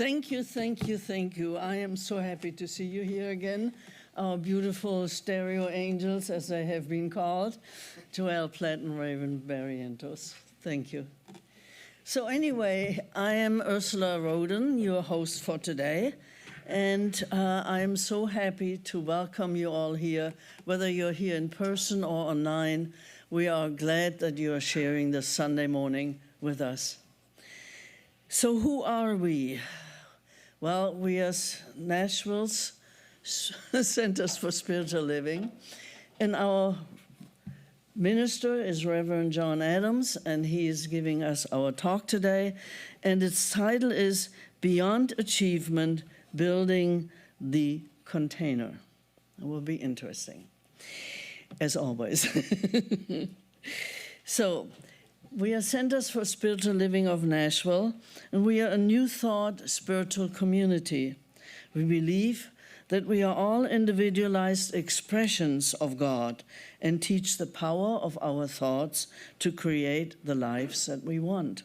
Thank you, thank you, thank you. I am so happy to see you here again, our beautiful stereo angels, as they have been called, Joelle, Platt, and Barrientos. Thank you. So anyway, I am Ursula Roden, your host for today, and I am so happy to welcome you all here, whether you're here in person or online. We are glad that you are sharing this Sunday morning with us. So who are we? Well, we are Nashville's Centers for Spiritual Living, and our minister is Reverend John Adams, and he is giving us our talk today, and its title is Beyond Achievement, Building the Container. It will be interesting, as always. So, we are Centers for Spiritual Living of Nashville, and we are a New Thought spiritual community. We believe that we are all individualized expressions of God and teach the power of our thoughts to create the lives that we want.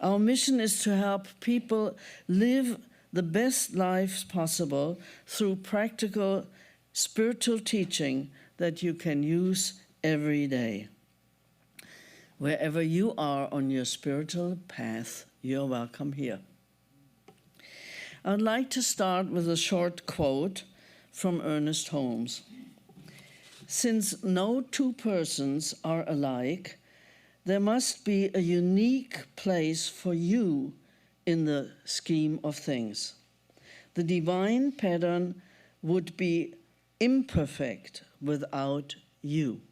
Our mission is to help people live the best lives possible through practical spiritual teaching that you can use every day. Wherever you are on your spiritual path, you're welcome here. I'd like to start with a short quote from Ernest Holmes. Since no two persons are alike, there must be a unique place for you in the scheme of things. The divine pattern would be imperfect without you.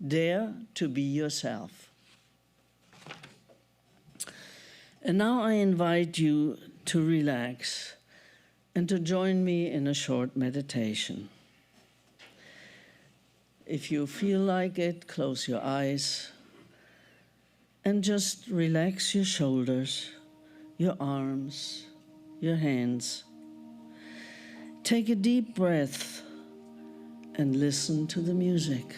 Dare to be yourself. And now I invite you to relax and to join me in a short meditation. If you feel like it, close your eyes and just relax your shoulders, your arms, your hands. Take a deep breath and listen to the music.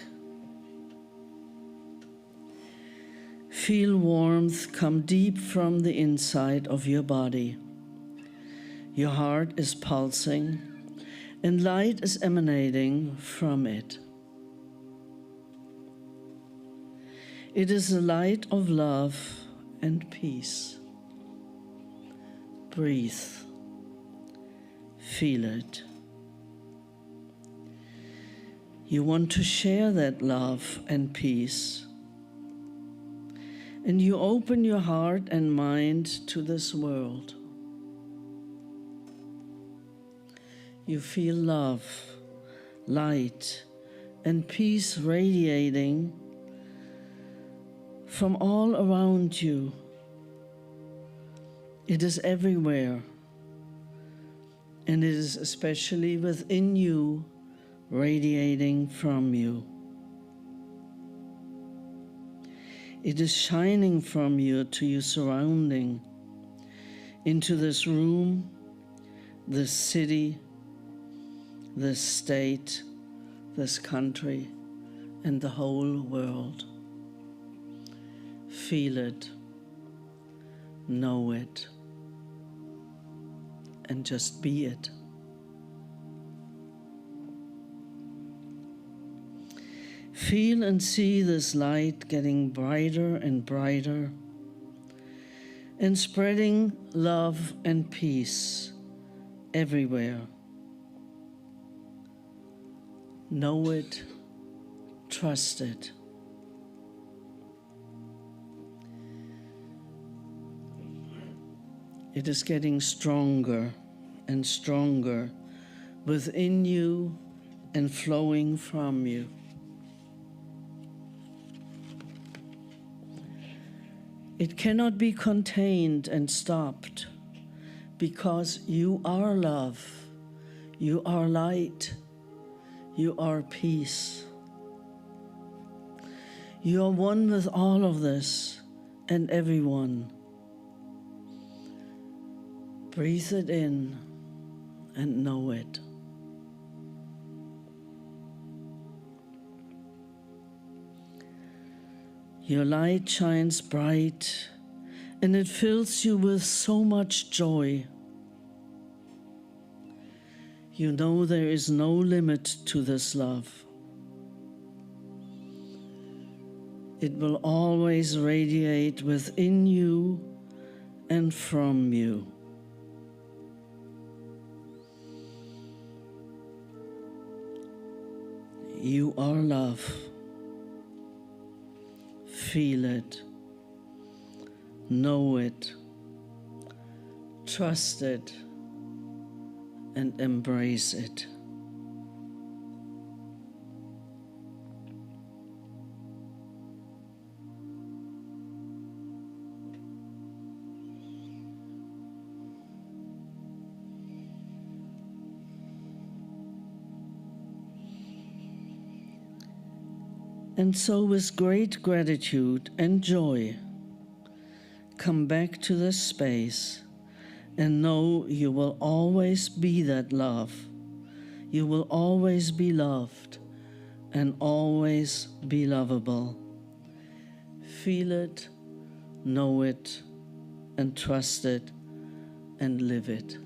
Feel warmth come deep from the inside of your body. Your heart is pulsing, and light is emanating from it. It is the light of love and peace. Breathe. Feel it. You want to share that love and peace. And you open your heart and mind to this world. You feel love, light, and peace radiating from all around you. It is everywhere, and it is especially within you, radiating from you. It is shining from you to your surrounding, into this room, this city, this state, this country, and the whole world. Feel it, know it, and just be it. Feel and see this light getting brighter and brighter and spreading love and peace everywhere. Know it, trust it. It is getting stronger and stronger within you and flowing from you. It cannot be contained and stopped because you are love, you are light, you are peace. You are one with all of this and everyone. Breathe it in and know it. Your light shines bright and it fills you with so much joy. You know there is no limit to this love. It will always radiate within you and from you. You are love. Feel it. Know it. Trust it. And embrace it. And so with great gratitude and joy, come back to this space and know you will always be that love. You will always be loved and always be lovable. Feel it, know it, and trust it, and live it.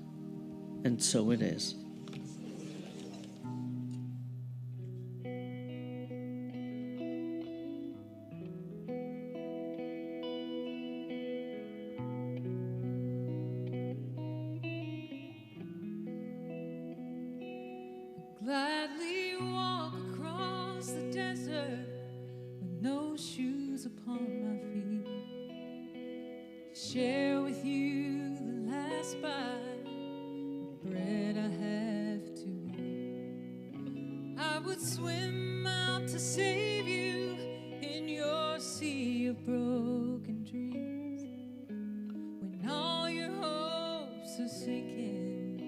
And so it is. Gladly walk across the desert with no shoes upon my feet. Share with you the last bite of bread I have to eat. I would swim out to save you in your sea of broken dreams. When all your hopes are sinking,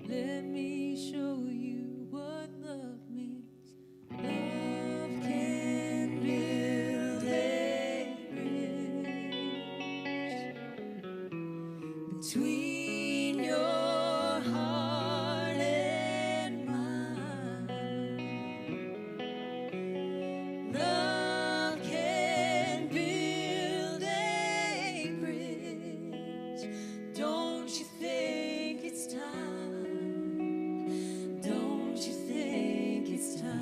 let me show you what love means. Love can build a bridge between your heart and mine. Love can build a bridge. Don't you think it's time? Don't you think it's time?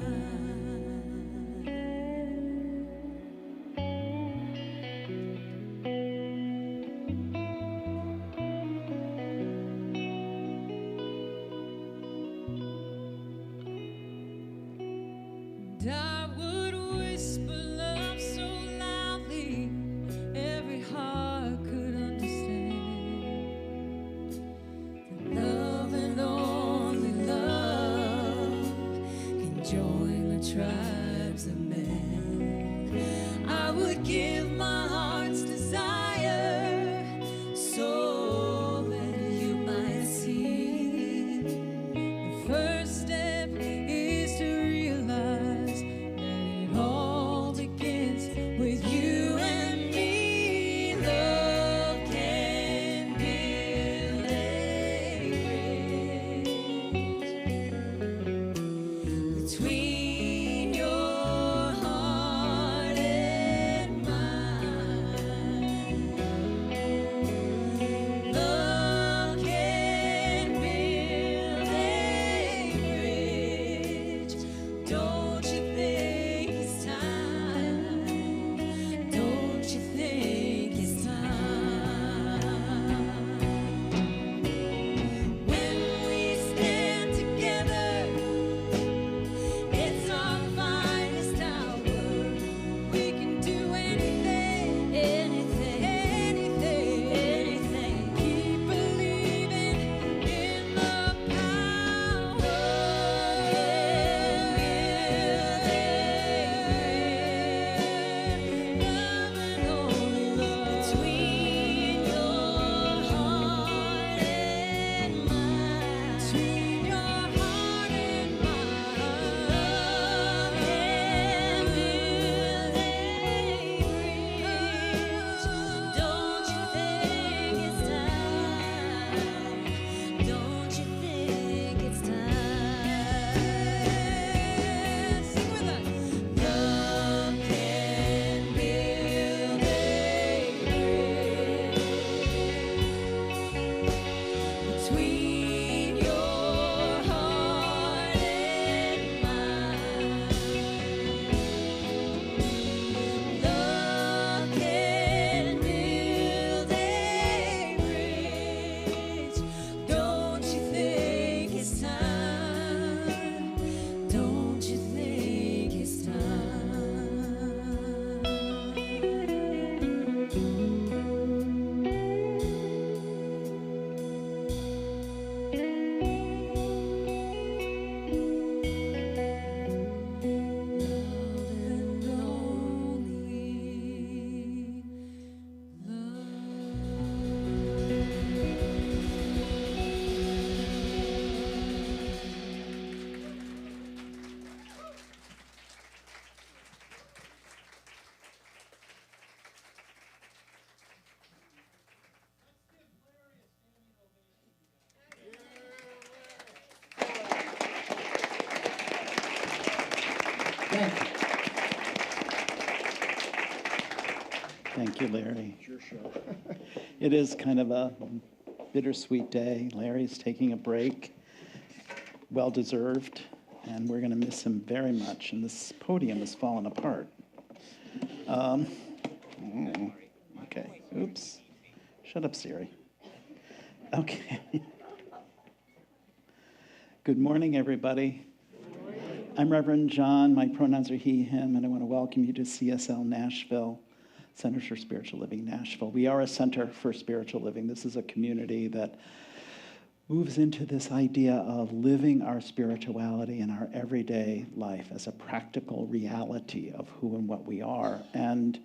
And I would whisper love so loudly every heart could understand. Love and only love can join the tribes of men. I would give my heart's desire so that you might see. The first step is to realize that it all begins with you and me. Love can build a bridge between your heart and mine. Love can build a bridge. Don't you think it's time? Don't you think it's time? When we stand together, it's our finest hour. We can do anything, anything, anything, anything. Keep believing in the power. Can build a Thank you. Thank you, Larry. It's your show. It is kind of a bittersweet day. Larry's taking a break, well-deserved, and we're going to miss him very much, and this podium is falling apart. Okay, oops. Shut up, Siri. Okay. Good morning, everybody. I'm Reverend John. My pronouns are he, him, and I want to welcome you to CSL Nashville, Center for Spiritual Living Nashville. We are a center for spiritual living. This is a community that moves into this idea of living our spirituality in our everyday life as a practical reality of who and what we are. And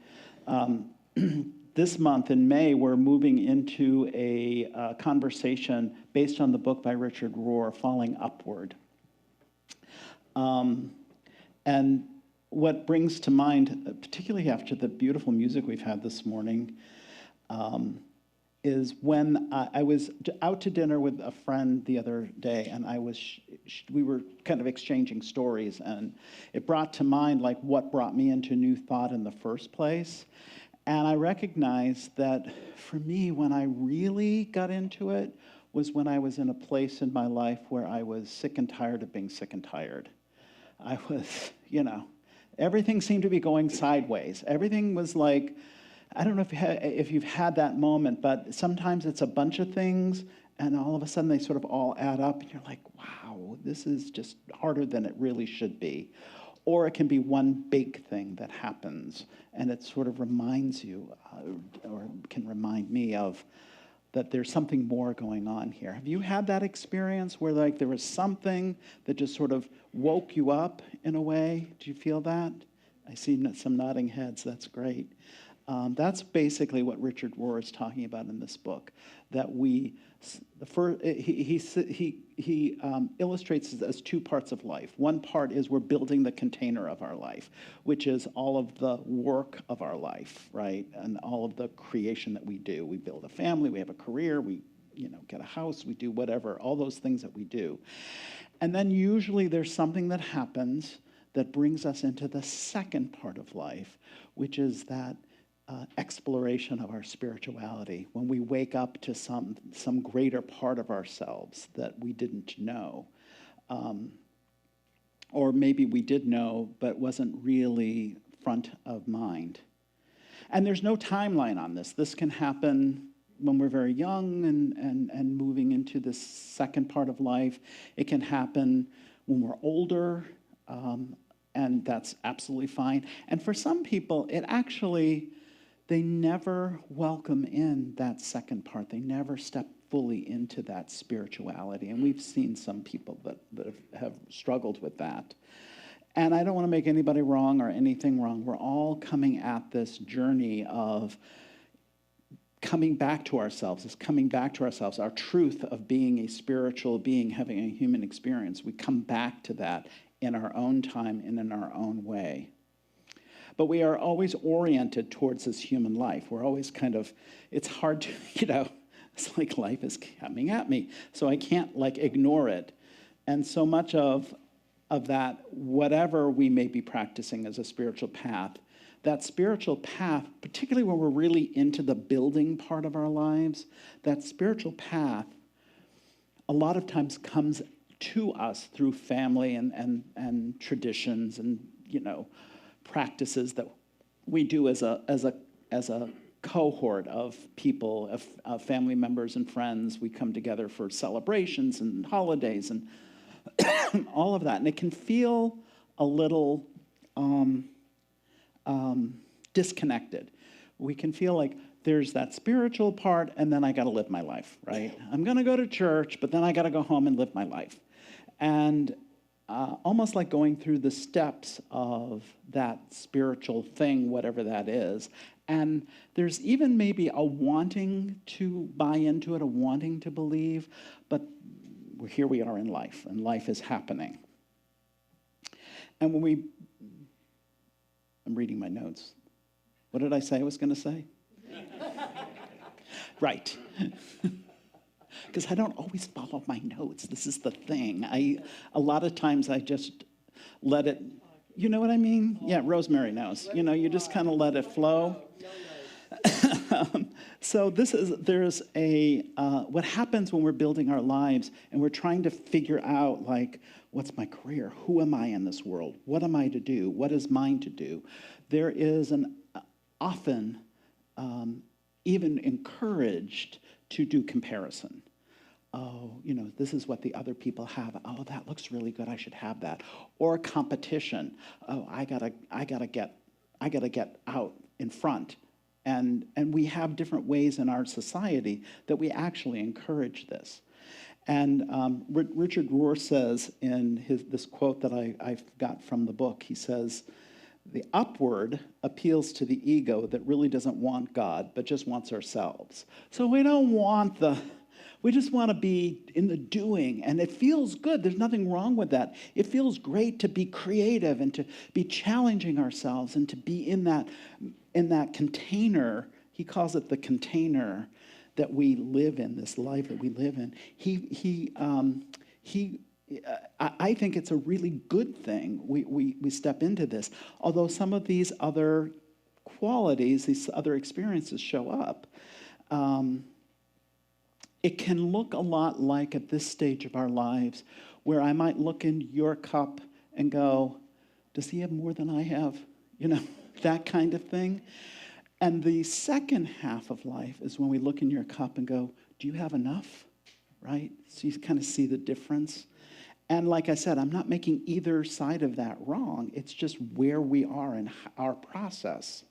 this month in May, we're moving into a conversation based on the book by Richard Rohr, Falling Upward. And what brings to mind, particularly after the beautiful music we've had this morning, is when I was out to dinner with a friend the other day, and we were kind of exchanging stories, and it brought to mind like what brought me into New Thought in the first place. And I recognized that for me, when I really got into it was when I was in a place in my life where I was sick and tired of being sick and tired. I was, everything seemed to be going sideways. Everything was like, I don't know if you've had that moment, but sometimes it's a bunch of things, and all of a sudden they sort of all add up, and you're like, wow, this is just harder than it really should be. Or it can be one big thing that happens, and it sort of reminds you, or can remind me of, that there's something more going on here. Have you had that experience where like there was something that just sort of woke you up in a way? Do you feel that? I see some nodding heads. That's great. That's basically what Richard Rohr is talking about in this book. That he illustrates it as two parts of life. One part is we're building the container of our life, which is all of the work of our life, right? And all of the creation that we do. We build a family, we have a career, we get a house, we do whatever, all those things that we do. And then usually there's something that happens that brings us into the second part of life, which is that exploration of our spirituality, when we wake up to some greater part of ourselves that we didn't know. Or maybe we did know, but wasn't really front of mind. And there's no timeline on this. This can happen when we're very young and moving into this second part of life. It can happen when we're older, and that's absolutely fine. And for some people, they never welcome in that second part. They never step fully into that spirituality. And we've seen some people that have struggled with that. And I don't want to make anybody wrong or anything wrong. We're all coming at this journey of coming back to ourselves, our truth of being a spiritual being, having a human experience. We come back to that in our own time and in our own way. But we are always oriented towards this human life. We're always it's hard to, it's like life is coming at me. So I can't ignore it. And so much of that, whatever we may be practicing as a spiritual path, that spiritual path, particularly when we're really into the building part of our lives, that spiritual path a lot of times comes to us through family and traditions and, practices that we do as a cohort of people, of family members and friends. We come together for celebrations and holidays and all of that. And it can feel a little disconnected. We can feel like there's that spiritual part, and then I got to live my life, right? I'm going to go to church, but then I got to go home and live my life. And almost like going through the steps of that spiritual thing, whatever that is. And there's even maybe a wanting to buy into it, a wanting to believe, but here we are in life, and life is happening. And I'm reading my notes. What did I say I was going to say? Right. Because I don't always follow my notes. This is the thing. A lot of times I just let it You know what I mean? Yeah, Rosemary knows. You know, you just kind of let it flow. So what happens when we're building our lives and we're trying to figure out, like, what's my career? Who am I in this world? What am I to do? What is mine to do? There is often even encouraged to do comparison. Oh, you know, this is what the other people have. Oh, that looks really good. I should have that. Or competition. Oh, I gotta get out in front. And we have different ways in our society that we actually encourage this. And Richard Rohr says in this quote that I've got from the book, he says, the upward appeals to the ego that really doesn't want God, but just wants ourselves. So we don't want we just want to be in the doing, and it feels good. There's nothing wrong with that. It feels great to be creative and to be challenging ourselves and to be in that container. He calls it the container that we live in, this life that we live in. I think it's a really good thing we step into this. Although some of these other qualities, these other experiences show up, it can look a lot like at this stage of our lives where I might look in your cup and go, does he have more than I have? You know, that kind of thing. And the second half of life is when we look in your cup and go, do you have enough? Right? So you kind of see the difference. And like I said, I'm not making either side of that wrong. It's just where we are in our process.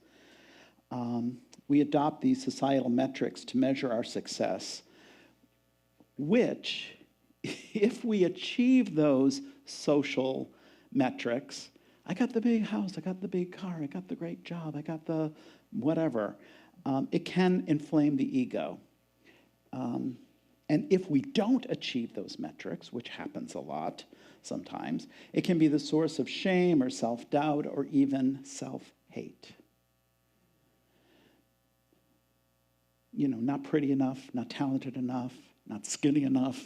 We adopt these societal metrics to measure our success, which, if we achieve those social metrics, I got the big house, I got the big car, I got the great job, I got the whatever, it can inflame the ego. And if we don't achieve those metrics, which happens a lot sometimes, it can be the source of shame or self-doubt or even self-hate. You know, not pretty enough, not talented enough, not skinny enough,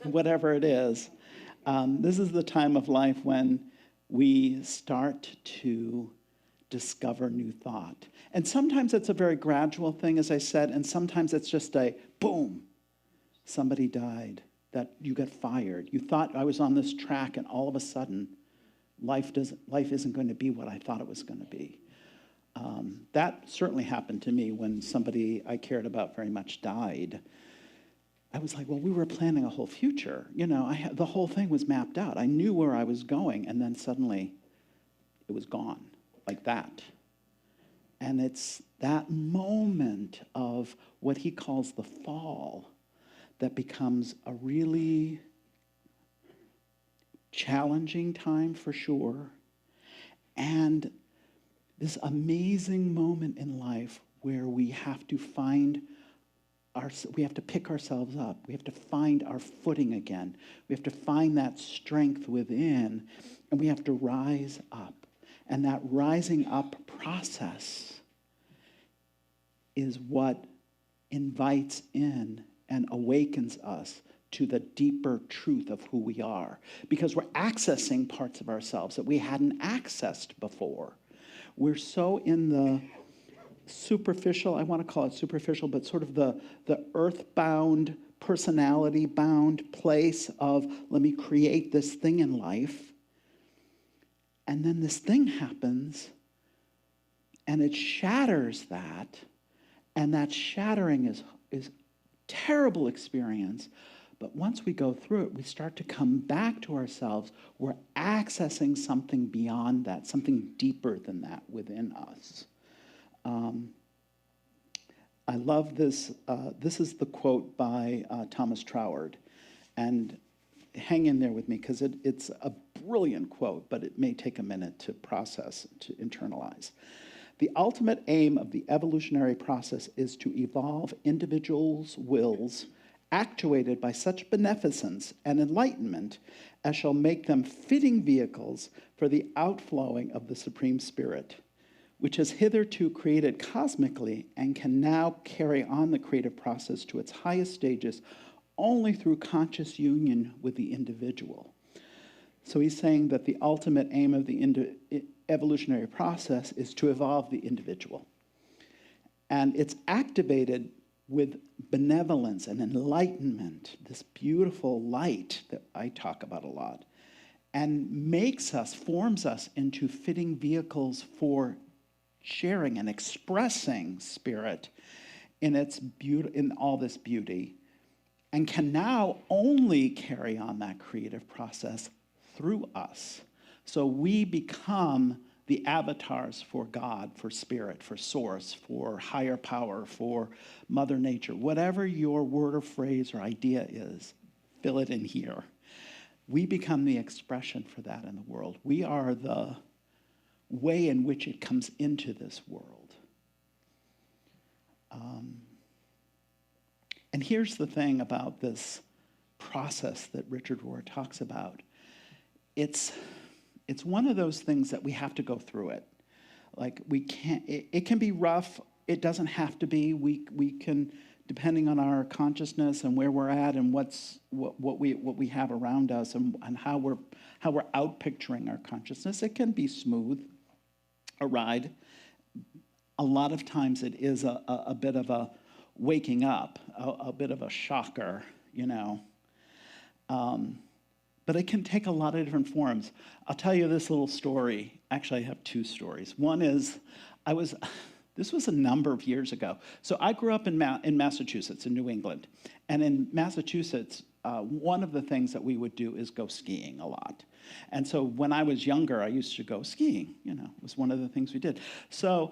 whatever it is. This is the time of life when we start to discover new thought. And sometimes it's a very gradual thing, as I said, and sometimes it's just a boom, somebody died, that you got fired. You thought I was on this track, and all of a sudden, life isn't going to be what I thought it was going to be. That certainly happened to me when somebody I cared about very much died. I was like, well, we were planning a whole future. You know, the whole thing was mapped out. I knew where I was going, and then suddenly it was gone, like that. And it's that moment of what he calls the fall that becomes a really challenging time for sure, and this amazing moment in life where we have to pick ourselves up. We have to find our footing again. We have to find that strength within, and we have to rise up. And that rising up process is what invites in and awakens us to the deeper truth of who we are. Because we're accessing parts of ourselves that we hadn't accessed before. We're so in the superficial, I want to call it superficial, but sort of the earthbound, personality-bound place of, let me create this thing in life. And then this thing happens, and it shatters that, and that shattering is terrible experience. But once we go through it, we start to come back to ourselves. We're accessing something beyond that, something deeper than that within us. I love this. This is the quote by Thomas Troward. And hang in there with me, because it's a brilliant quote, but it may take a minute to process, to internalize. The ultimate aim of the evolutionary process is to evolve individuals' wills actuated by such beneficence and enlightenment as shall make them fitting vehicles for the outflowing of the Supreme Spirit, which has hitherto created cosmically and can now carry on the creative process to its highest stages only through conscious union with the individual. So he's saying that the ultimate aim of the evolutionary process is to evolve the individual. And it's activated with benevolence and enlightenment, this beautiful light that I talk about a lot, and forms us into fitting vehicles for sharing and expressing spirit in all this beauty, and can now only carry on that creative process through us. So we become the avatars for God, for spirit, for source, for higher power, for Mother Nature. Whatever your word or phrase or idea is, fill it in here. We become the expression for that in the world. We are the way in which it comes into this world. And here's the thing about this process that Richard Rohr talks about. It's one of those things that we have to go through it. Like we can't, it can be rough. It doesn't have to be. We can, depending on our consciousness and where we're at and what we have around us and how we're out picturing our consciousness, it can be smooth, a ride. A lot of times it is a bit of a waking up, a bit of a shocker, you know. But it can take a lot of different forms. I'll tell you this little story. Actually, I have two stories. One is, this was a number of years ago. So I grew up in Massachusetts, in New England. And in Massachusetts, one of the things that we would do is go skiing a lot. And so when I was younger, I used to go skiing. You know, it was one of the things we did. So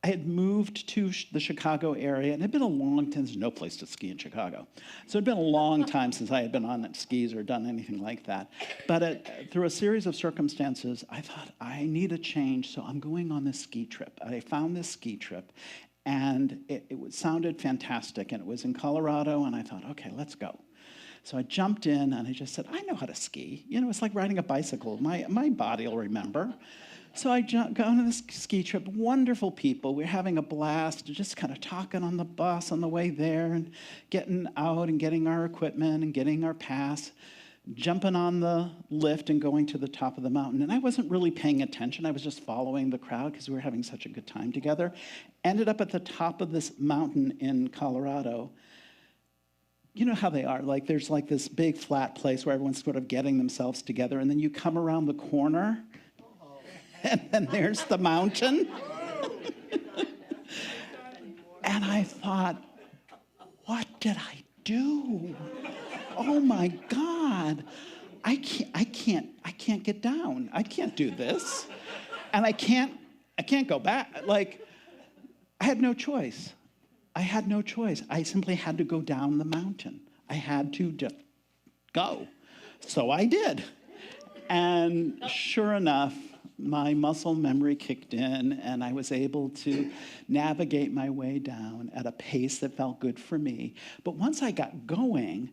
I had moved to the Chicago area, and it had been a long time. There's no place to ski in Chicago. So it had been a long time since I had been on skis or done anything like that. But through a series of circumstances, I thought, I need a change, so I'm going on this ski trip. I found this ski trip, and it sounded fantastic, and it was in Colorado, and I thought, okay, let's go. So I jumped in, and I just said, I know how to ski. You know, it's like riding a bicycle. My body will remember. So I got on this ski trip, wonderful people. We were having a blast, just kind of talking on the bus on the way there and getting out and getting our equipment and getting our pass, jumping on the lift and going to the top of the mountain. And I wasn't really paying attention. I was just following the crowd because we were having such a good time together. Ended up at the top of this mountain in Colorado. You know how they are. Like there's like this big flat place where everyone's sort of getting themselves together. And then you come around the corner, and then there's the mountain. And I thought, what did I do? Oh my God. I can't get down. I can't do this. And I can't go back. Like, I had no choice. I simply had to go down the mountain. I had to just go. So I did. And sure enough, my muscle memory kicked in, and I was able to navigate my way down at a pace that felt good for me. But once I got going,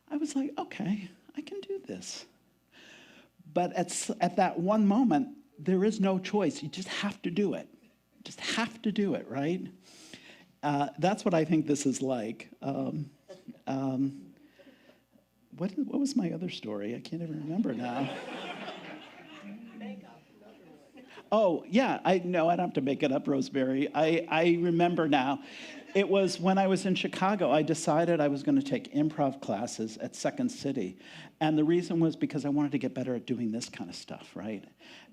I was like, okay, I can do this. But at that one moment, there is no choice. You just have to do it. Just have to do it, right? That's what I think this is like. What was my other story? I can't even remember now. Oh, yeah, I don't have to make it up, Rosemary. I remember now. It was when I was in Chicago, I decided I was going to take improv classes at Second City. And the reason was because I wanted to get better at doing this kind of stuff, right?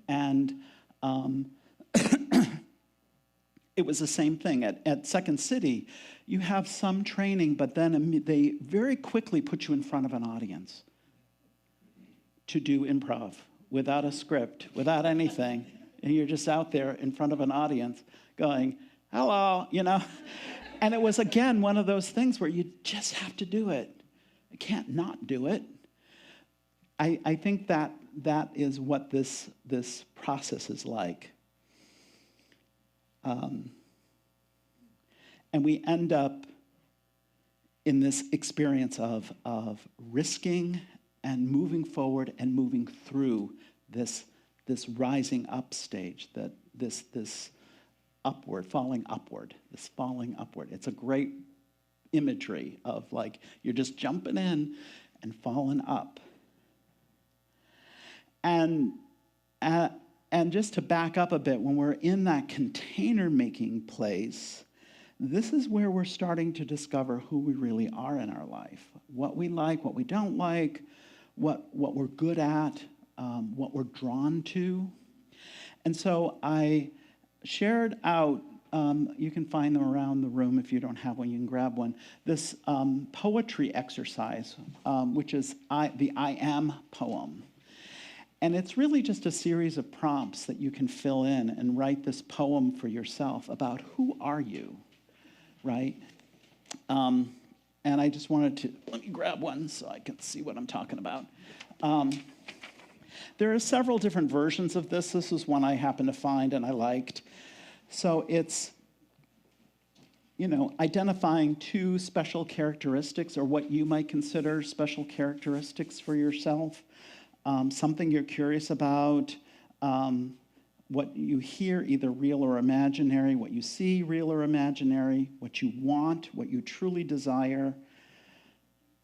And it was the same thing. At Second City, you have some training, but then they very quickly put you in front of an audience to do improv without a script, without anything. And you're just out there in front of an audience going, hello, you know. And it was, again, one of those things where you just have to do it. You can't not do it. I think that is what this process is like. And we end up in this experience of risking and moving forward and moving through this rising up stage, that this upward, falling upward. It's a great imagery of like you're just jumping in and falling up. And, and just to back up a bit, when we're in that container making place, this is where we're starting to discover who we really are in our life, what we like, what we don't like, what we're good at, what we're drawn to. And so I shared out, you can find them around the room. If you don't have one, you can grab one, this poetry exercise, which is the I Am poem. And it's really just a series of prompts that you can fill in and write this poem for yourself about who are you, right? And I just wanted to, let me grab one so I can see what I'm talking about. There are several different versions of this. This is one I happened to find and I liked. So it's, identifying 2 special characteristics, or what you might consider special characteristics for yourself, something you're curious about, what you hear, either real or imaginary, what you see, real or imaginary, what you want, what you truly desire.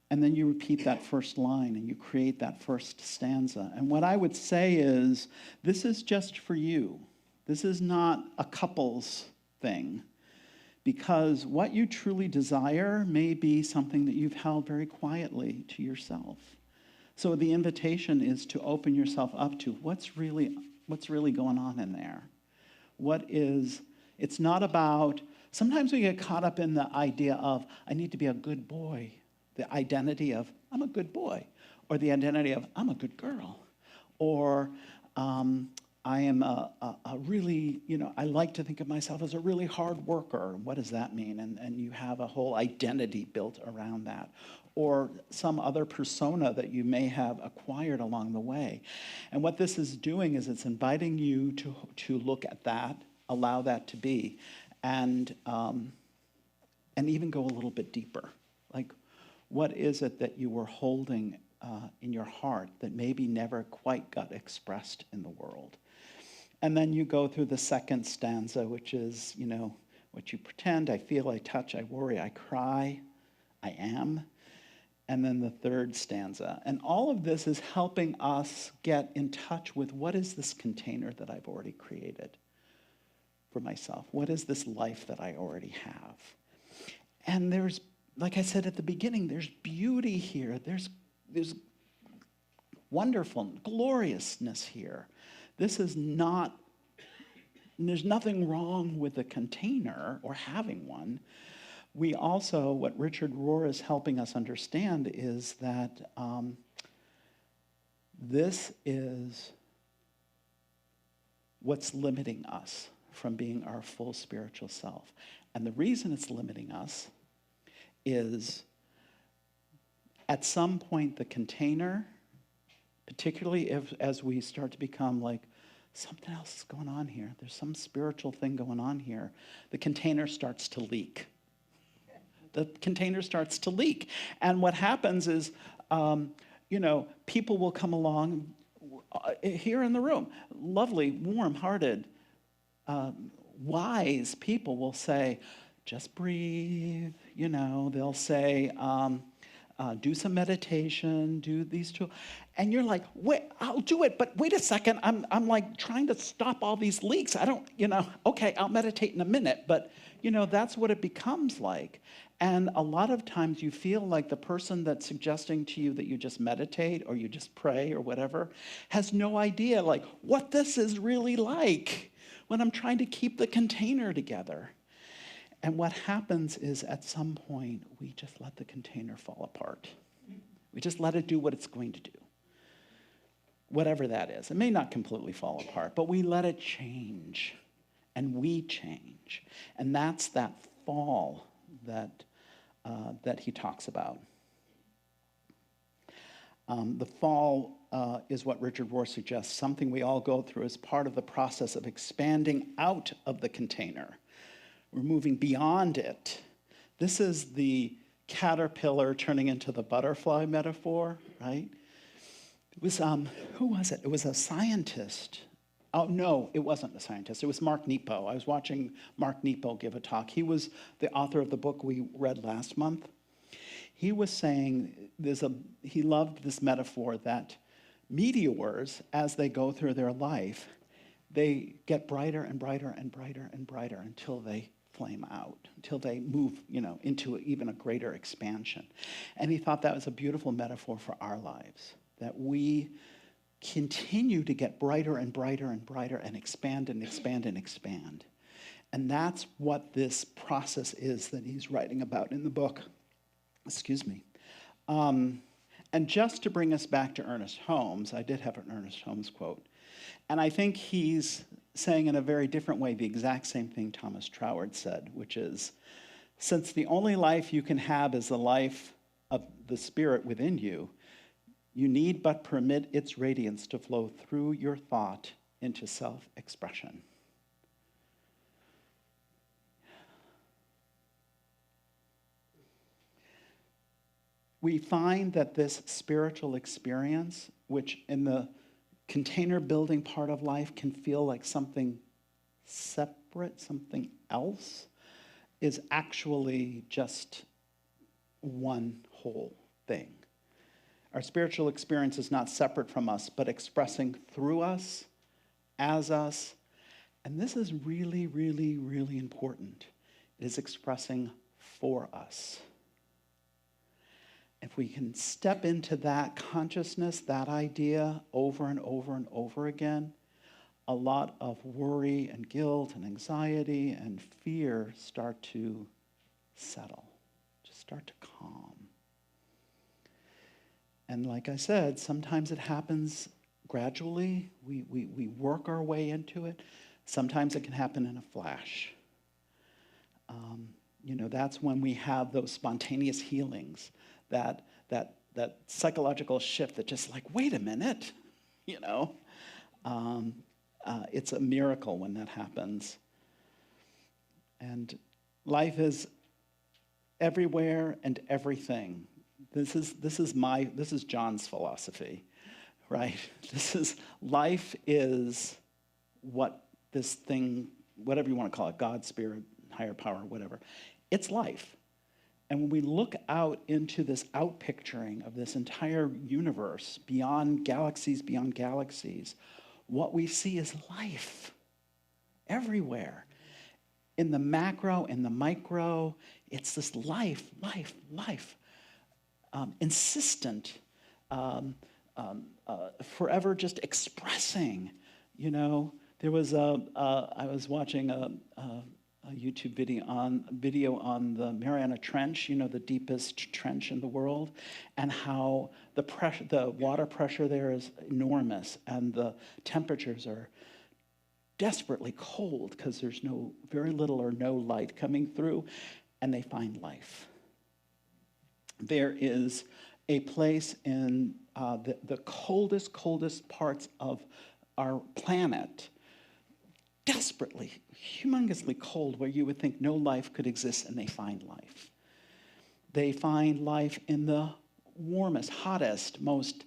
And then you repeat that first line and you create that first stanza. And what I would say is, this is just for you. This is not a couple's thing, because what you truly desire may be something that you've held very quietly to yourself. So the invitation is to open yourself up to what's really going on in there. It's not about, sometimes we get caught up in the idea of, I need to be a good boy. The identity of, I'm a good boy. Or the identity of, I'm a good girl. Or I am a really, I like to think of myself as a really hard worker. What does that mean? And you have a whole identity built around that. Or some other persona that you may have acquired along the way. And what this is doing is it's inviting you to look at that, allow that to be, and even go a little bit deeper. Like, what is it that you were holding in your heart that maybe never quite got expressed in the world? And then you go through the second stanza, which is, what you pretend, I feel, I touch, I worry, I cry, I am. And then the third stanza. And all of this is helping us get in touch with, what is this container that I've already created for myself? What is this life that I already have? And there's, like I said at the beginning, there's beauty here. There's wonderful, gloriousness here. There's nothing wrong with a container or having one. We also, what Richard Rohr is helping us understand is that this is what's limiting us from being our full spiritual self. And the reason it's limiting us is, at some point, the container, particularly as we start to become like, something else is going on here, there's some spiritual thing going on here, the container starts to leak. The container starts to leak. And what happens is, people will come along here in the room, lovely, warm-hearted, wise people will say, just breathe, they'll say, do some meditation, do these two. And you're like, wait, I'll do it, but wait a second, I'm like trying to stop all these leaks. I don't, okay, I'll meditate in a minute, but that's what it becomes like. And a lot of times you feel like the person that's suggesting to you that you just meditate or you just pray or whatever has no idea like what this is really like when I'm trying to keep the container together. And what happens is, at some point, we just let the container fall apart. We just let it do what it's going to do, whatever that is. It may not completely fall apart, but we let it change, and we change. And that's that fall that he talks about. The fall is what Richard Rohr suggests, something we all go through as part of the process of expanding out of the container. We're moving beyond it. This is the caterpillar turning into the butterfly metaphor, right? It was, who was it? It was a scientist. Oh, no, it wasn't a scientist. It was Mark Nepo. I was watching Mark Nepo give a talk. He was the author of the book we read last month. He was saying he loved this metaphor that meteors, as they go through their life, they get brighter and brighter and brighter and brighter until they flame out, until they move, into even a greater expansion. And he thought that was a beautiful metaphor for our lives, that we continue to get brighter and brighter and brighter and expand and expand and expand. And that's what this process is that he's writing about in the book. Excuse me. And just to bring us back to Ernest Holmes, I did have an Ernest Holmes quote. And I think he's saying in a very different way the exact same thing Thomas Troward said, which is, since the only life you can have is the life of the Spirit within you, you need but permit its radiance to flow through your thought into self-expression. We find that this spiritual experience, which in the container building part of life can feel like something separate, something else, is actually just one whole thing. Our spiritual experience is not separate from us, but expressing through us, as us. And this is really, really, really important. It is expressing for us. If we can step into that consciousness, that idea over and over and over again, a lot of worry and guilt and anxiety and fear start to settle, just start to calm. And like I said, sometimes it happens gradually. We work our way into it. Sometimes it can happen in a flash. That's when we have those spontaneous healings. That psychological shift that just like, wait a minute, it's a miracle when that happens. And life is everywhere and everything. This is John's philosophy, right? Life is what this thing, whatever you want to call it, God, spirit, higher power, whatever. It's life. And when we look out into this outpicturing of this entire universe, beyond galaxies, what we see is life everywhere. In the macro, in the micro, it's this life, insistent, forever just expressing. There was I was watching a YouTube video on the Mariana Trench, the deepest trench in the world, and how the water pressure there is enormous, and the temperatures are desperately cold because there's very little or no light coming through, and they find life. There is a place in the coldest parts of our planet, desperately, humongously cold, where you would think no life could exist, and they find life. They find life in the warmest, hottest, most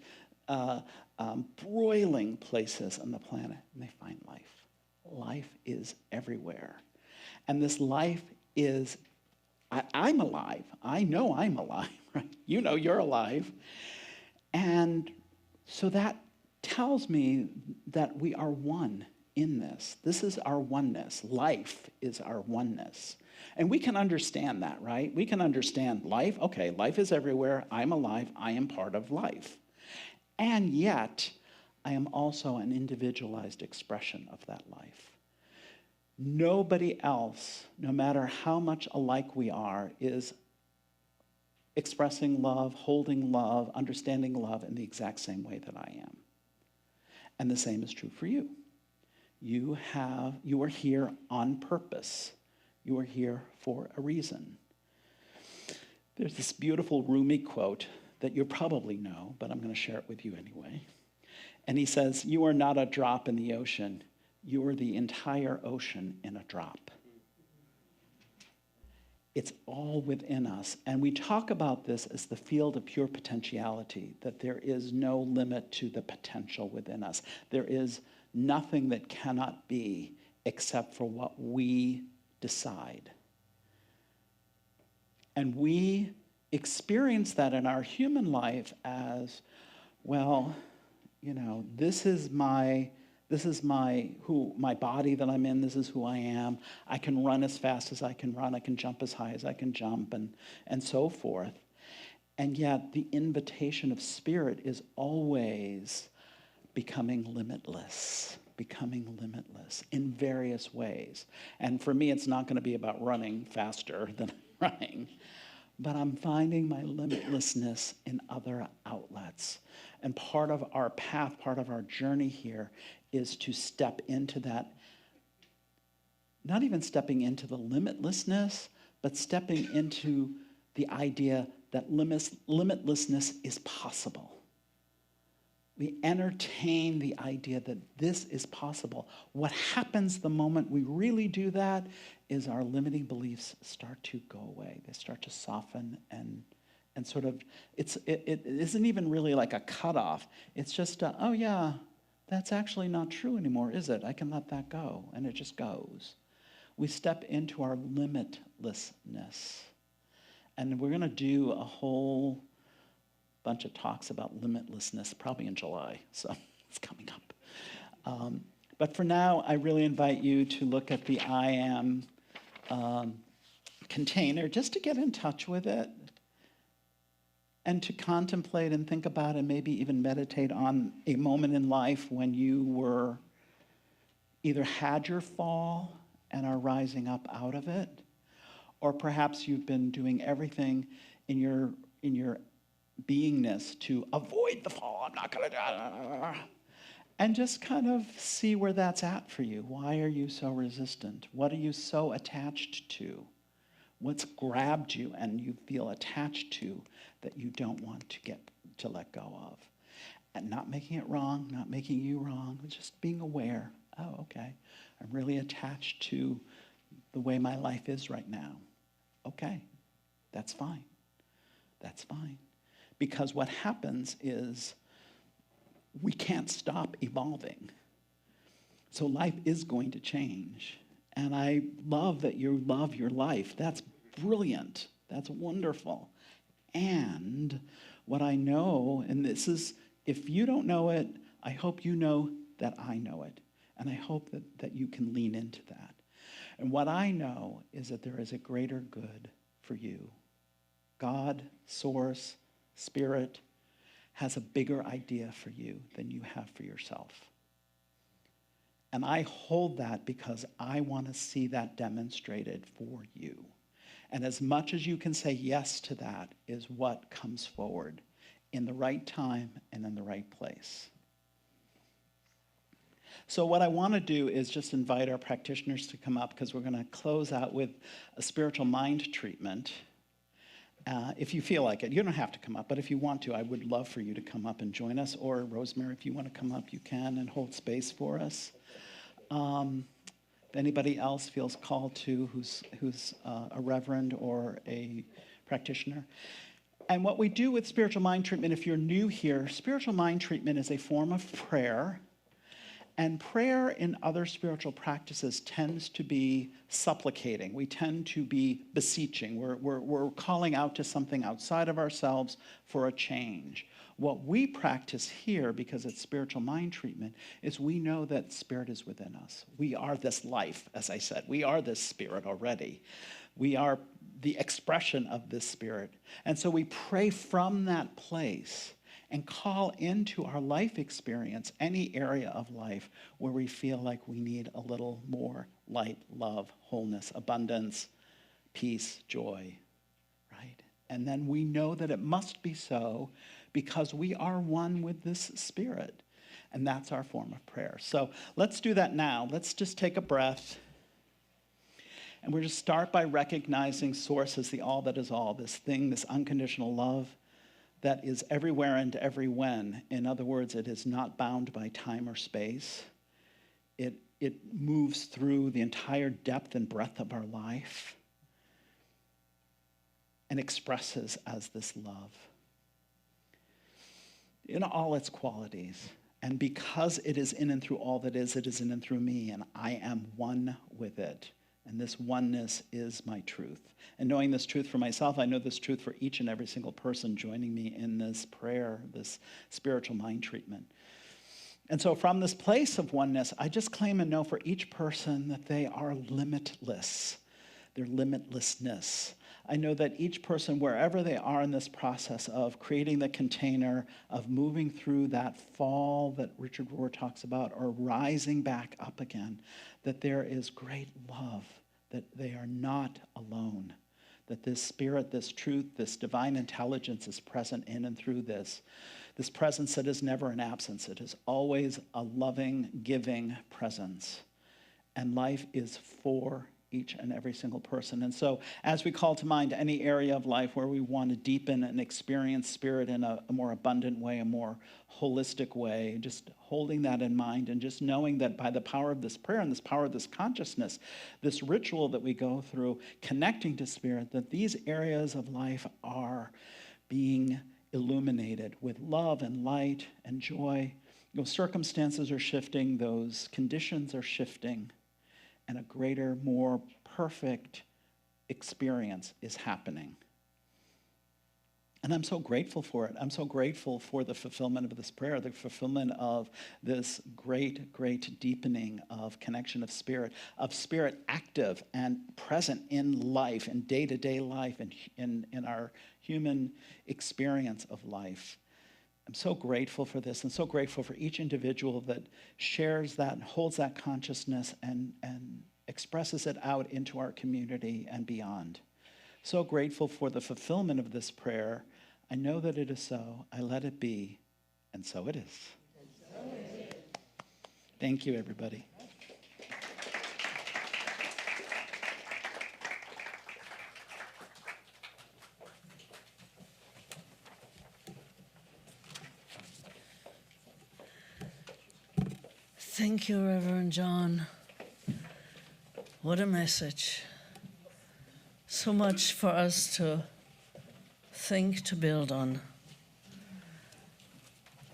broiling places on the planet, and they find life. Life is everywhere. And this life is, I'm alive. I know I'm alive, right? You know you're alive. And so that tells me that we are one in this. This is our oneness. Life is our oneness. And we can understand that, right? We can understand life. Okay, life is everywhere. I'm alive. I am part of life. And yet, I am also an individualized expression of that life. Nobody else, no matter how much alike we are, is expressing love, holding love, understanding love in the exact same way that I am. And the same is true for you. You are here on purpose. You are here for a reason. There's this beautiful Rumi quote that you probably know, but I'm going to share it with you anyway. And he says, "You are not a drop in the ocean. You are the entire ocean in a drop." It's all within us. And we talk about this as the field of pure potentiality, that there is no limit to the potential within us. There is nothing that cannot be except for what we decide. And we experience that in our human life as, well, This is my body that I'm in. This is who I am. I can run as fast as I can run. I can jump as high as I can jump, and so forth. And yet the invitation of Spirit is always becoming limitless in various ways. And for me, it's not going to be about running faster than I'm running, but I'm finding my limitlessness in other outlets. And part of our path, part of our journey here is to step into that, not even stepping into the limitlessness, but stepping into the idea that limitlessness is possible. We entertain the idea that this is possible. What happens the moment we really do that is our limiting beliefs start to go away. They start to soften and sort of, it isn't even really like a cutoff. It's just, oh yeah, that's actually not true anymore, is it? I can let that go, and it just goes. We step into our limitlessness. And we're going to do a whole bunch of talks about limitlessness, probably in July, so it's coming up. But for now, I really invite you to look at the I am container, just to get in touch with it, and to contemplate and think about and maybe even meditate on a moment in life when you were either had your fall and are rising up out of it, or perhaps you've been doing everything in your beingness to avoid the fall. I'm not going to. And just kind of see where that's at for you. Why are you so resistant? What are you so attached to? What's grabbed you and you feel attached to that you don't want to let go of? And not making it wrong, not making you wrong, but just being aware. Oh, okay. I'm really attached to the way my life is right now. Okay, that's fine. That's fine. Because what happens is we can't stop evolving. So life is going to change. And I love that you love your life. That's brilliant. That's wonderful. And what I know, and this is, if you don't know it, I hope you know that I know it. And I hope that you can lean into that. And what I know is that there is a greater good for you. God, Source, Spirit, has a bigger idea for you than you have for yourself. And I hold that because I want to see that demonstrated for you. And as much as you can say yes to that is what comes forward in the right time and in the right place. So what I want to do is just invite our practitioners to come up, because we're going to close out with a spiritual mind treatment. If you feel like it, you don't have to come up, but if you want to, I would love for you to come up and join us. Or Rosemary, if you want to come up, you can, and hold space for us. If anybody else feels called to, who's a reverend or a practitioner. And what we do with spiritual mind treatment, if you're new here, spiritual mind treatment is a form of prayer. And prayer in other spiritual practices tends to be supplicating. We tend to be beseeching. We're calling out to something outside of ourselves for a change. What we practice here, because it's spiritual mind treatment, is we know that Spirit is within us. We are this life, as I said. We are this Spirit already. We are the expression of this Spirit. And so we pray from that place and call into our life experience any area of life where we feel like we need a little more light, love, wholeness, abundance, peace, joy, right? And then we know that it must be so because we are one with this Spirit. And that's our form of prayer. So let's do that now. Let's just take a breath. And we're going to start by recognizing Source as the all that is all, this thing, this unconditional love that is everywhere and every when. In other words, it is not bound by time or space. It moves through the entire depth and breadth of our life and expresses as this love in all its qualities. And because it is in and through all that is, it is in and through me, and I am one with it. And this oneness is my truth. And knowing this truth for myself, I know this truth for each and every single person joining me in this prayer, this spiritual mind treatment. And so from this place of oneness, I just claim and know for each person that they are limitless, their limitlessness. I know that each person, wherever they are in this process of creating the container, of moving through that fall that Richard Rohr talks about, or rising back up again, that there is great love, that they are not alone, that this spirit, this truth, this divine intelligence is present in and through this presence that is never an absence. It is always a loving, giving presence. And life is for each and every single person. And so as we call to mind any area of life where we want to deepen and experience spirit in a more abundant way, a more holistic way, just holding that in mind and just knowing that by the power of this prayer and this power of this consciousness, this ritual that we go through, connecting to spirit, that these areas of life are being illuminated with love and light and joy. Those circumstances are shifting, those conditions are shifting, and a greater, more perfect experience is happening. And I'm so grateful for it. I'm so grateful for the fulfillment of this prayer, the fulfillment of this great, great deepening of connection of spirit active and present in life, in day-to-day life, and in our human experience of life. I'm so grateful for this and so grateful for each individual that shares that and holds that consciousness and expresses it out into our community and beyond. So grateful for the fulfillment of this prayer. I know that it is so. I let it be, and so it is. Thank you, everybody. Thank you, Reverend John. What a message. So much for us to think, to build on.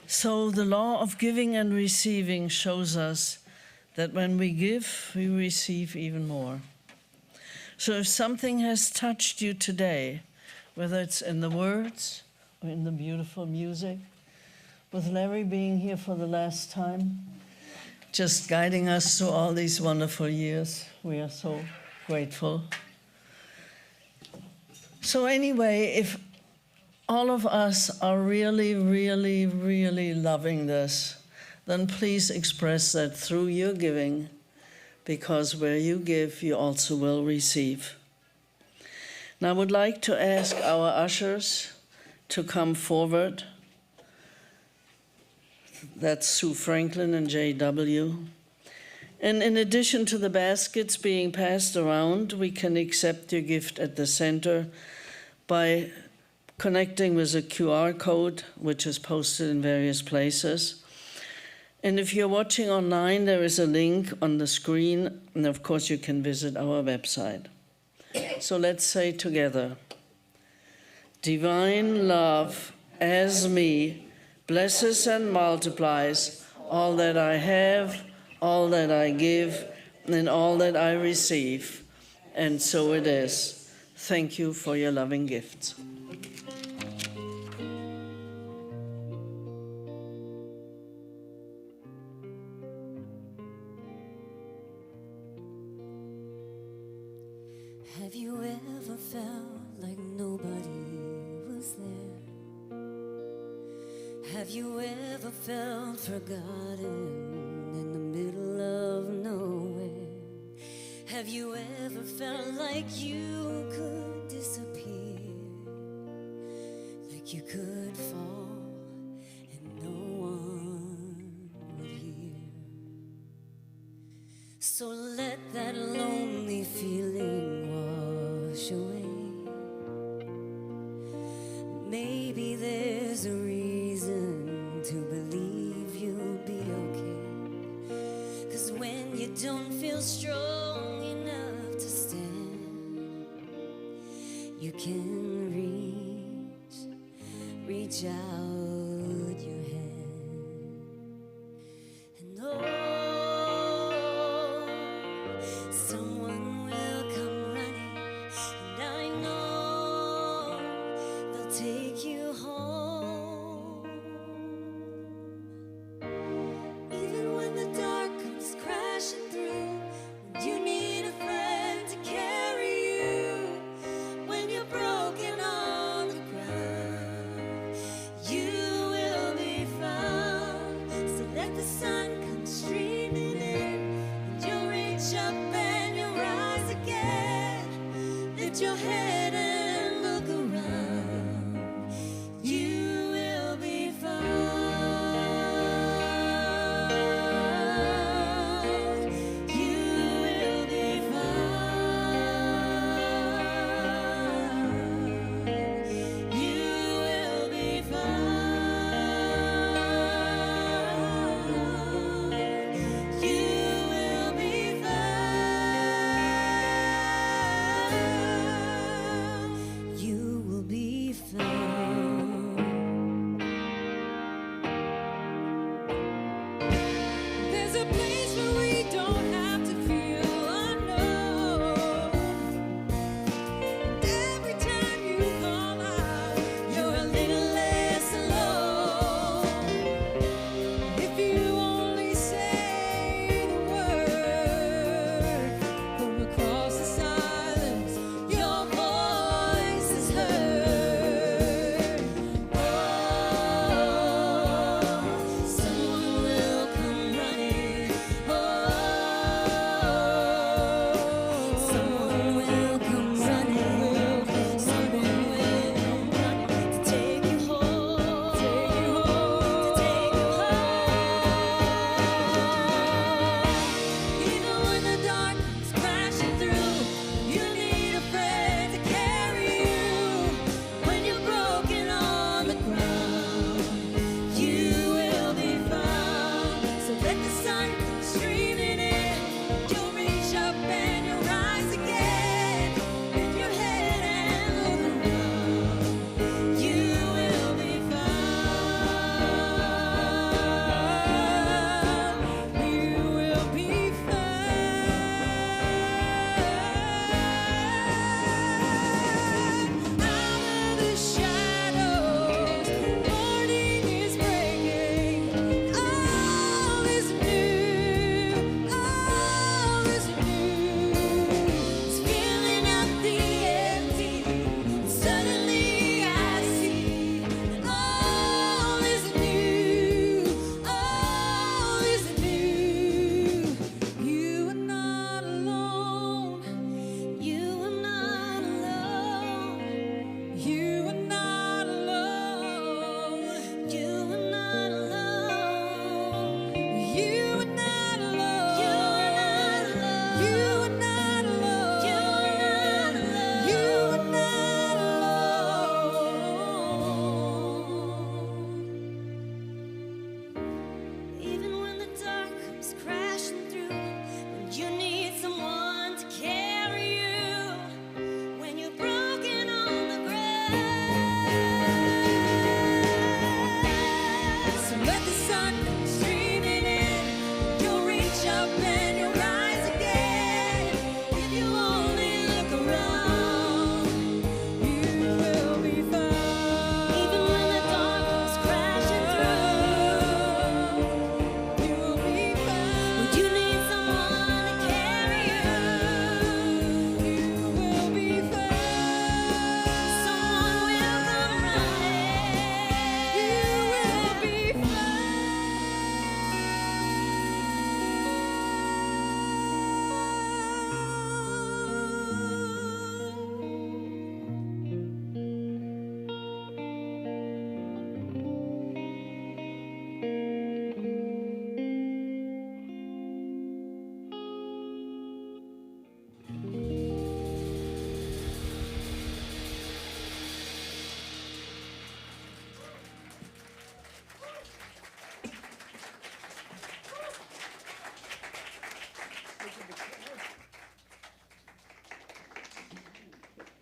So the law of giving and receiving shows us that when we give, we receive even more. So if something has touched you today, whether it's in the words or in the beautiful music, with Larry being here for the last time, just guiding us through all these wonderful years. We are so grateful. So anyway, if all of us are really, really, really loving this, then please express that through your giving, because where you give, you also will receive. Now I would like to ask our ushers to come forward. That's Sue Franklin and J.W. And in addition to the baskets being passed around, we can accept your gift at the center by connecting with a QR code, which is posted in various places. And if you're watching online, there is a link on the screen, and of course you can visit our website. So let's say together, divine love as me blesses and multiplies all that I have, all that I give, and all that I receive. And so it is. Thank you for your loving gifts. Have you ever felt like nobody was there? Have you ever felt forgotten in the middle of nowhere? Have you ever felt like you could disappear, like you could fall and no one would hear? So let that lonely feeling wash away. Maybe there's a reason to believe you'll be okay. 'Cause when you don't feel strong enough to stand, you can reach out your hand. And someone will come running, and I know they'll take you home. place where we don't have to feel unknown. And every time you call out, you're a little less alone. If you only say the word from across the silence, your voice is heard. Oh, someone will come running. Oh, someone will come running. Someone will run to take you home, to take you home. Even when the dark is crashing through, you need a friend to carry you. When you're broken on the ground, you will be found. So let the sun come streaming in. You'll reach up and you'll rise again. Lift your head and look around. You will be found. You will be found. Out of the shadows, morning is breaking. All is new, all is new. It's filling up the empty. Suddenly I see that all is new, all is new. You are not alone. You are not alone. You are not alone. You are not alone. You are not alone. You are not alone. You are not alone. You are not alone. Even when the dark comes crashing through, when you need someone to carry you, when you're broken on the ground. So let the sun come streaming in. You'll reach up and you'll rise again. If you only look around, you will be found. Even when the dark comes crashing through, you will be found. When you need someone to carry you, you will be found. Someone will come running. You will be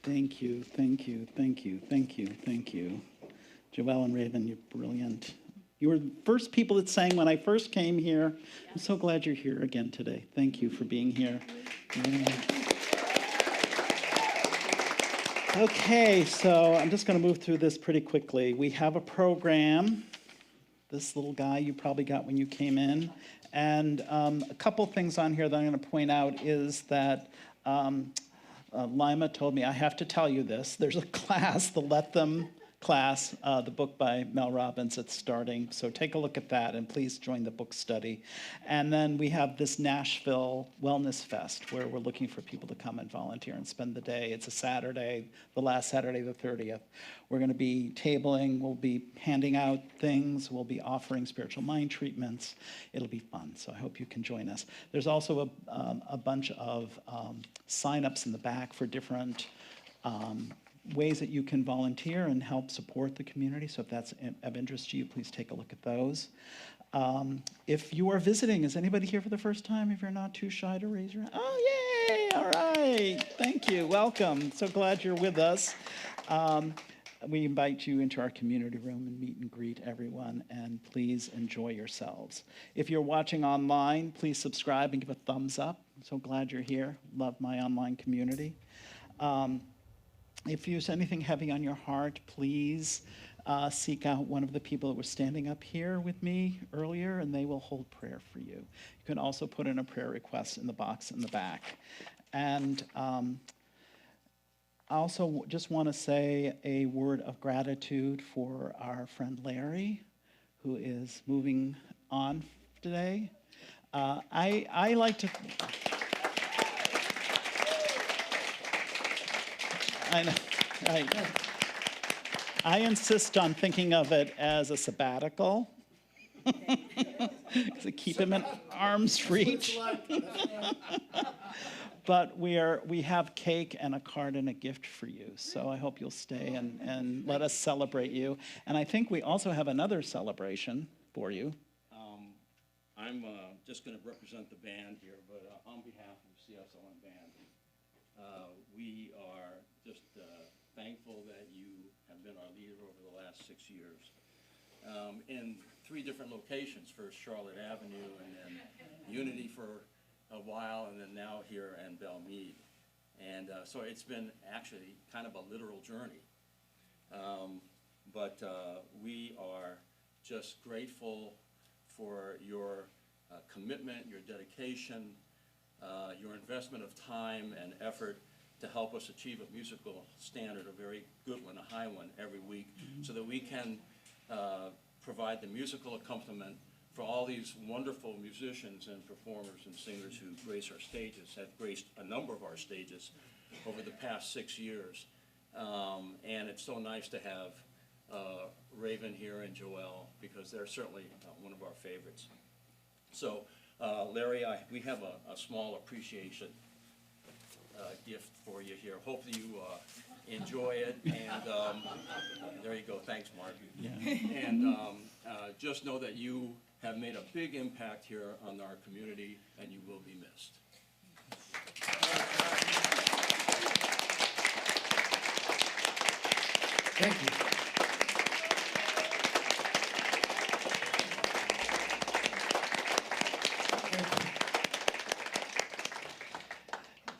Thank you, thank you, thank you, thank you, thank you. Joelle and Raven, you're brilliant. You were the first people that sang when I first came here. I'm so glad you're here again today. Thank you for being here. Yeah. Okay, so I'm just going to move through this pretty quickly. We have a program. This little guy you probably got when you came in. And a couple things on here that I'm going to point out is that Lima told me I have to tell you this. There's a class, the Let Them class, the book by Mel Robbins that's starting. So take a look at that and please join the book study. And then we have this Nashville Wellness Fest where we're looking for people to come and volunteer and spend the day. It's a Saturday, the last Saturday, the 30th. We're going to be tabling, we'll be handing out things, we'll be offering spiritual mind treatments. It'll be fun, so I hope you can join us. There's also a bunch of sign-ups in the back for different ways that you can volunteer and help support the community. So if that's of interest to you, please take a look at those. If you are visiting, is anybody here for the first time? If you're not too shy to raise your hand. Oh, yay! All right. Thank you. Welcome. So glad you're with us. we invite you into our community room and meet and greet everyone, and please enjoy yourselves. If you're watching online, please subscribe and give a thumbs up. I'm so glad you're here. Love my online community. If there's anything heavy on your heart, please seek out one of the people that were standing up here with me earlier, and they will hold prayer for you. You can also put in a prayer request in the box in the back. And I also just want to say a word of gratitude for our friend Larry, who is moving on today. I like to... I know, right. I insist on thinking of it as a sabbatical. To keep him in arm's reach. But we have cake and a card and a gift for you. So I hope you'll stay and let us celebrate you. And I think we also have another celebration for you. I'm just going to represent the band here, but on behalf of CSLN Band, we are just thankful that you have been our leader over the last 6 years in 3 different locations. First Charlotte Avenue, and then Unity for a while, and then now here in Belmead. And so it's been actually kind of a literal journey. But we are just grateful for your commitment, your dedication, your investment of time and effort to help us achieve a musical standard, a very good one, a high one every week, so that we can provide the musical accompaniment for all these wonderful musicians and performers and singers who grace our stages, have graced a number of our stages over the past 6 years. And it's so nice to have Raven here and Joelle, because they're certainly one of our favorites. So, Larry, we have a small appreciation gift for you here. Hopefully you enjoy it. And there you go. Thanks, Mark. Yeah. And just know that you have made a big impact here on our community, and you will be missed. Thank you.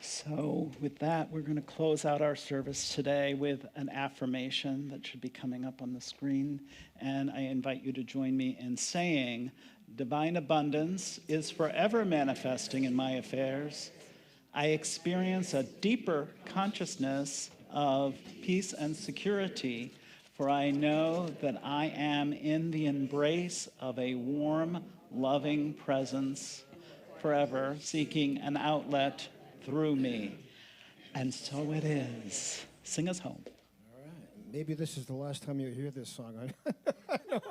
So with that, we're going to close out our service today with an affirmation that should be coming up on the screen. And I invite you to join me in saying, divine abundance is forever manifesting in my affairs. I experience a deeper consciousness of peace and security, for I know that I am in the embrace of a warm, loving presence, forever seeking an outlet through me. And so it is. Sing us home. All right. Maybe this is the last time you hear this song. I know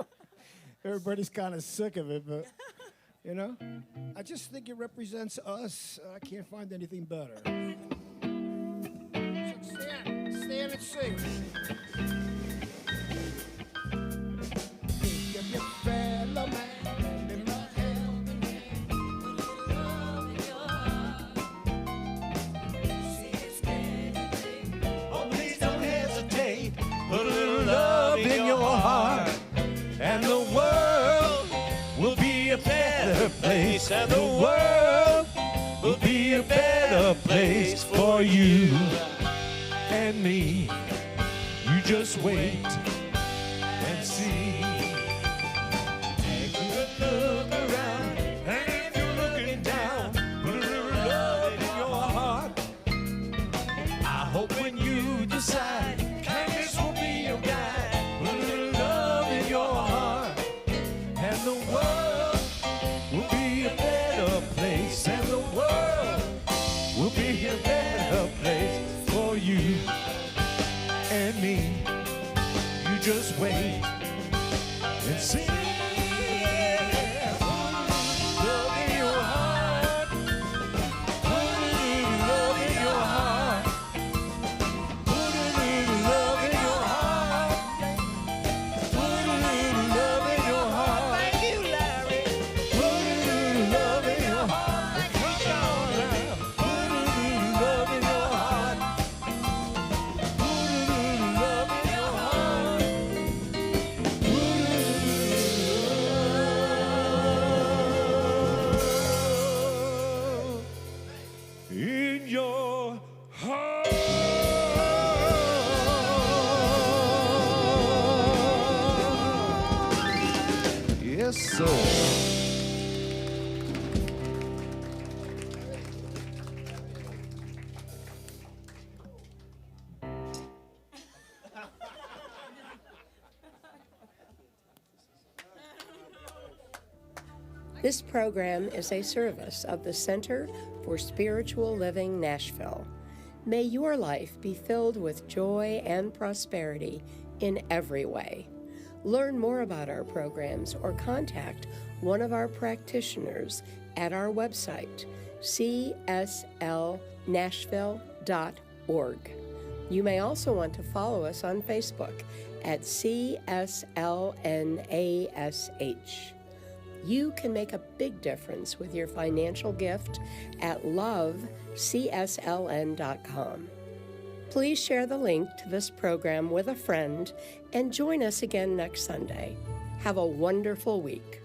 everybody's kind of sick of it, but, you know, I just think it represents us. I can't find anything better. So stand and sing. Think of your fellow man. Put a little love in your heart, and the world will be a better place, and the world will be a better place for you and me. You just wait and see. Take a look around, and if you're looking down, put a little love in your heart. I hope when you decide be a better place for you and me. You This program is a service of the Center for Spiritual Living Nashville. May your life be filled with joy and prosperity in every way. Learn more about our programs or contact one of our practitioners at our website, cslnashville.org. You may also want to follow us on Facebook at CSLNASH. You can make a big difference with your financial gift at lovecsln.com. Please share the link to this program with a friend and join us again next Sunday. Have a wonderful week.